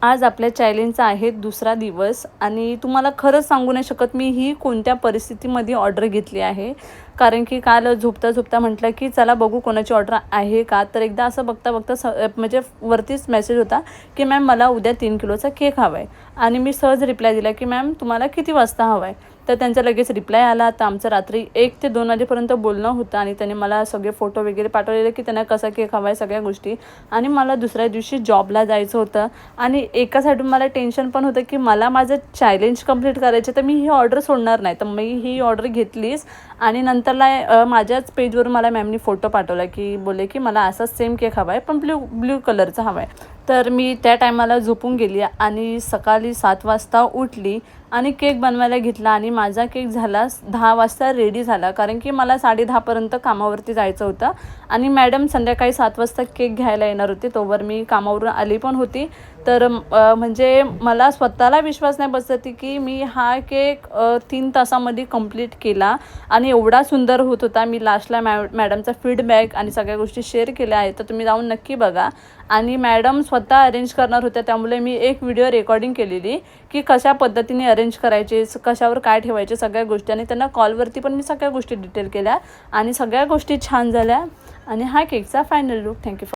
आज आपल्या चॅलेंजचा आहे दुसरा दिवस आणि तुम्हाला खरंच सांगू नाही शकत मी ही कोणत्या परिस्थितीमध्ये ऑर्डर घेतली आहे. कारण की काल झोपता म्हटलं की चला बघू कोणाची ऑर्डर आहे का. तर एकदा असं बघता म्हणजे वरतीच मेसेज होता की मॅम मला उद्या 3 किलोचा केक हवा आहे. आणि मी सहज रिप्लाय दिला की मॅम तुम्हाला किती वाजता हवा आहे. तर त्यांचा लगेच रिप्लाय आला. तर आमचं रात्री 1 ते 2 वाजेपर्यंत बोलणं होतं आणि त्यांनी मला सगळे फोटो वगैरे पाठवलेले की त्यांना कसा केक हवा आहे सगळ्या गोष्टी. आणि मला दुसऱ्या दिवशी जॉबला जायचं होतं आणि एका साईडून मला टेन्शन पण होतं की मला माझं चॅलेंज कंप्लीट करायचं, तर मी ही ऑर्डर सोडणार नाही. तर मी ही ऑर्डर घेतलीच आणि नंतरला माझ्याच पेजवर मला मॅमनी फोटो पाठवला की बोलले की मला असाच सेम केक हवा आहे पण ब्ल्यू कलरचा हवा आहे. तर मी त्या टायमाला झोपून गेली आणि सकाळी 7 वाजता उठली आणि केक बनवायला घेतला आणि माझा केक झाला 10 वाजता रेडी झाला. कारण की मला 10:30पर्यंत कामावरती जायचं होतं आणि मॅडम संध्याकाळी 7 वाजता केक घ्यायला येणार होते. तोवर मी कामावरून आली पण होती. तर म्हणजे मला स्वतःला विश्वास नाही बसत की मी हा केक 3 तासामध्ये कंप्लीट केला आणि एवढा सुंदर होत होता. मी लास्टला मॅडमचा फीडबॅक आणि सगळ्या गोष्टी शेअर केल्या आहेत, तर तुम्ही जाऊन नक्की बघा. आणि मॅडम स्वतः अरेंज करणार होत्या, त्यामुळे मी एक व्हिडिओ रेकॉर्डिंग केलेली की कशा पद्धतीने अरेंज करायचे, कशावर काय ठेवायचे सगळ्या गोष्टी. आणि त्यांना कॉलवरती पण मी सगळ्या गोष्टी डिटेल केल्या आणि सगळ्या गोष्टी छान झाल्या. आणि हा केकचा फायनल लुक. थँक्यू.